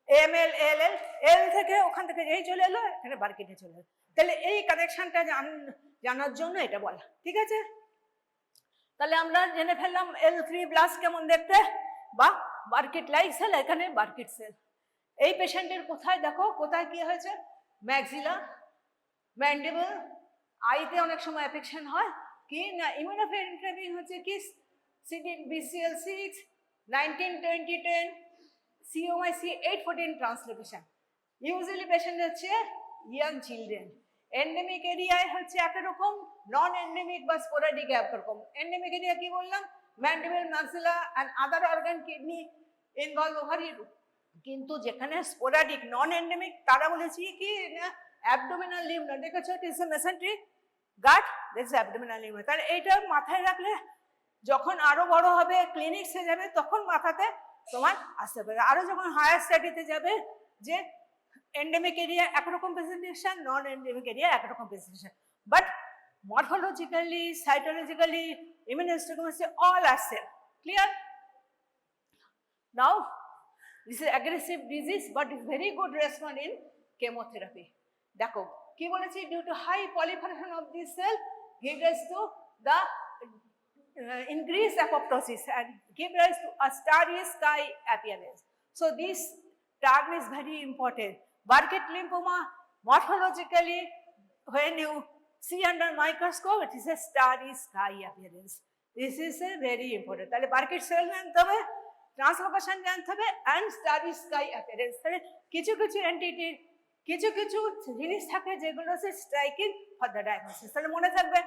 [SPEAKER 1] AML, ALL, L থেকে ওখান থেকে যেই চলে এলো এখানে বার্কিটে চলে এলো। তাহলে এই কানেকশনটা জানার জন্য এটা বলা, ঠিক আছে? তাহলে আমরা জেনে ফেললাম L3 ব্লাস্ট কেমন দেখতে, বা বার্কিট লাইক সেল, এখানে বার্কিট সেল। এই পেশেন্টের কোথায় দেখো, কোথায় কি হয়েছে, ম্যাক্সিলা, ম্যান্ডিবল, আইতে অনেক সময় অ্যাফেকশন হয়, কি না ইমিউনোফেন্ট্রেপিং হচ্ছে কি BCL6, 19-20-10, COMyc 814 translocation. Usually patient হচ্ছে ইয়াং চিলড্রেন। এন্ডেমিক এরিয়ায় হচ্ছে একরকম, নন এন্ডেমিক বা স্পোরাডিক একরকম। এন্ডেমিক এরিয়া কি বললাম, mandible, maxilla and other organ, kidney involve ovary. কিন্তু যেখানে স্পোরাডিক নন এন্ডেমিক তারা বলেছি কি না অ্যাবডোমিনাল লিম্ফ নোড, দেখেছো ইট is A mesenteric gut, this abdominal lymph node. তাহলে এইটা মাথায় রাখলে যখন আরো বড় হবে ক্লিনিক্সে যাবে তখন মাথাতে তোমার আসতে পারে। আরো যখন হায়ার স্টাডিতে যাবে যে এন্ডেমিক এরিয়া একরকম প্রেজেন্টেশন, নন এন্ডেমিক এরিয়া একরকম presentation, but morphologically, cytologically, immunohistochemistry all are same, clear? Now this is aggressive disease but is very good response in chemotherapy. দেখো কি বলেছি, due to high proliferation of this cell give rise to the increased apoptosis and give rise to a starry sky appearance. So this term is very important. Burkitt lymphoma morphologically when you see under microscope it is a starry sky appearance. This is a very important. তাহলে Burkitt cell জানতে হবে, translocation জানতে হবে and starry sky appearance. তাহলে কিছু কিছু এন্টিটির কিছু কিছু জিনিস থাকে যেগুলো হচ্ছে স্ট্রাইকিং ফর দ্য ডায়াগনোসিস। তাহলে মনে থাকবে।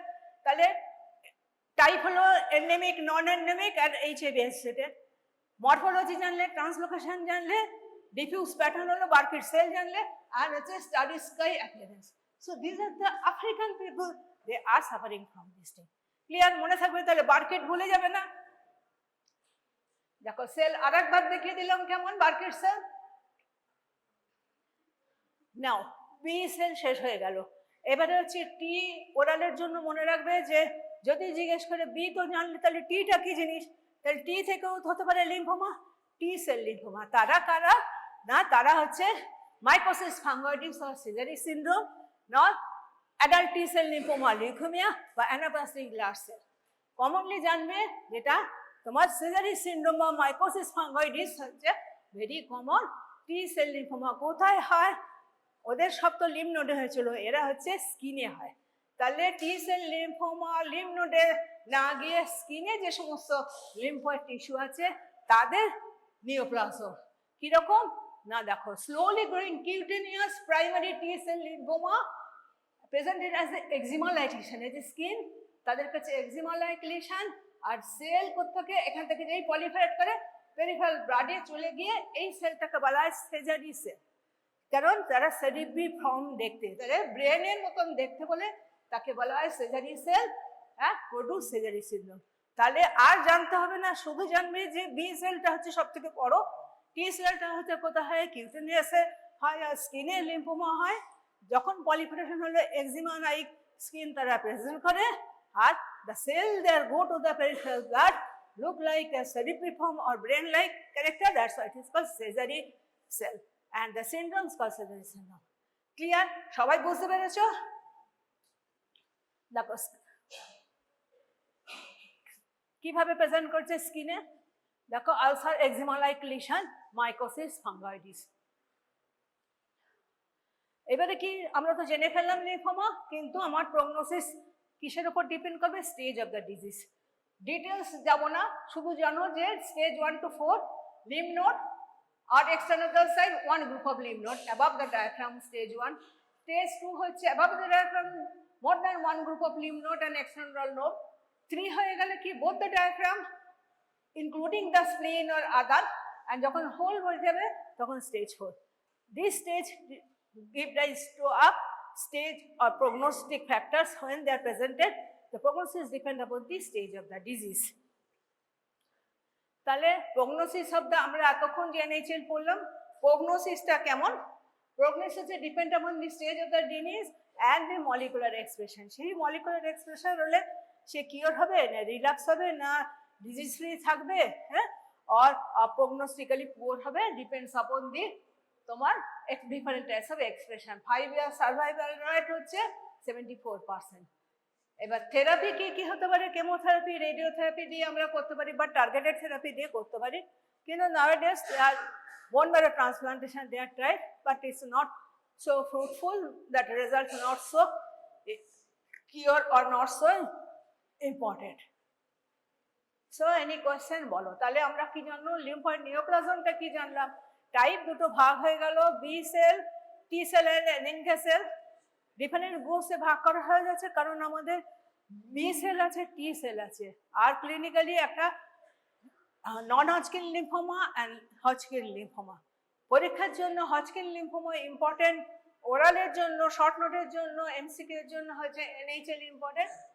[SPEAKER 1] তাহলে টাইপ হলো এন্ডেমিক, নন এন্ডেমিক আর HIV অ্যাসোসিয়েটেড। মরফোলজি জানলে, ট্রান্সলোকেশন জানলে, ডিফিউজ প্যাটার্ন হলো বার্কিট সেল জানলে, আর হচ্ছে starry sky appearance. So this are the African people, they are suffering from this thing, clear? মনে থাকবে। তাহলে বার্কিট ভুলে যাবে না। দেখো সেল আরেকবার দেখিয়ে দিলাম কেমন বার্কিট সেল। নাও বি সেল শেষ হয়ে গেল, এবারে হচ্ছে টি ওরালের জন্য মনে রাখবে যে যদি জিজ্ঞেস করে বি তো জানলে তাহলে টিটা কি জিনিস, তাহলে টি থেকেও হতে পারে লিম্ফোমা, টি সেল লিম্ফোমা। তারা কারা না, তারা হচ্ছে mycosis fungoides or Sezary syndrome, not adult T cell lymphoma leukaemia বা অ্যানাপ্লাস্টিক লার্জ সেল। কমনলি জানবে যেটা তোমার সিজারি সিনড্রোম বা মাইকোসিস ফাঙ্গোইডিস হচ্ছে very common. T cell lymphoma কোথায় হয়, ওদের সব তো লিম্ফ নোডে হয়েছিল, এরা হচ্ছে স্কিনে হয়। তাহলে টি সেল লিম্ফোমা লিম্ফ নোডে না গিয়ে স্কিনে যে সমস্ত লিম্ফয়েড টিস্যু আছে তাদের নিওপ্লাজম কিরকম না, দেখো slowly growing cutaneous primary T cell lymphoma presented as a এক্সিমা like lesion. এই যে স্কিন তাদের কাছে এক্সিমা লাইক লিশন, আর সেল কোত্থেকে এখান থেকে যেই পলিফারেট করে পেরিফেরাল ব্লাডে চলে গিয়ে এই সেলটাকে বলা হয় সেজারি সেল, কারণ তারা সেরিব্রি ফর্ম দেখতে, তারা ব্রেনের মতন দেখতে বলে তাকে বলা হয় সেজারি সেল, হ্যাঁ, প্রোডিউস সেজারি সিনড্রোম। তাহলে আর জানতে হবে না, শুধু জানবে যে বি সেলটা হচ্ছে সব থেকে বড়, টি সেলটা হচ্ছে কোথায় হয়, কিউটেনিয়াসে হয় আর স্কিনে লিম্ফোমা হয়। যখন পলিফারেশন হলে এক্সিমা লাইক স্কিন তারা প্রেজেন্ট করে, আর the cell there go to the peripheral blood look like a cerebriform or brain like character, that's why it is called Sézary cell and the syndrome is called Sézary syndrome. Clear? সবাই বুঝতে পেরেছো? দেখো কিভাবে present করছে স্কিনে, দেখো ulcer eczema like lesion mycosis fungoides. এবারে কি আমরা তো জেনে ফেললাম লিম্ফোমা, কিন্তু আমার প্রগনোসিস কিসের উপর ডিপেন্ড করবে, stage of the disease. Details যাব না, শুধু জানো যে stage 1 to 4 lymph node or external side one group of lymph node above the diaphragm, stage 1. Stage 2 হচ্ছে above the diaphragm more than one group of lymph node and external node. 3 হয়ে গেলে কি both the diaphragm including the spleen or other, and যখন whole হয়ে যাবে তখন stage 4. This stage give rise to a stage or prognostic factors when they are presented. The prognosis depend upon the stage of the disease. তাহলে prognosis শব্দ আমরা এতক্ষণ যে NHL পড়লাম, প্রগনোসিসটা কেমন, প্রগনোসিস ডিপেন্ড আপন দি stage of the disease and the molecular expression. সেই molecular expression হলে সে কিওর হবে না রিল্যাক্স হবে না ডিজিজ ফ্রি থাকবে, হ্যাঁ, আর প্রগনোস্টিক্যালি পুয়ার হবে, ডিপেন্ডস আপন দি তোমার different types of expression. 5 year survival rate হচ্ছে 74%। এবার থেরাপি কি হতে পারে, কেমোথেরাপি রেডিওথেরাপি দিয়ে আমরা করতে পারি বা টার্গেটেড থেরাপি দিয়ে করতে পারি, কিন্তু নাওয়াডেজ আর bone marrow transplantation they are tried but it's not so fruitful, that result not so cure or not so important. So any question বলো। তাহলে আমরা কি জানলাম, লিম্ফয়েড নিওপ্লাজমটা কি জানলাম, টাইপ দুটো ভাগ হয়ে গেল, বি সেল, টি সেল এর এনকে সেল, ডিফারেন্ট গ্রুপসে ভাগ করা হয়ে যাচ্ছে কারণ আমাদের বি সেল আছে, টি সেল আছে, আর ক্লিনিক্যালি একটা নন Hodgkin lymphoma and Hodgkin lymphoma. পরীক্ষার জন্য হজকিন লিম্ফোমা ইম্পর্টেন্ট, ওরালের জন্য শর্ট নোটের জন্য এমসিকিউ এর জন্য হচ্ছে এনএইচএল ইম্পর্টেন্ট।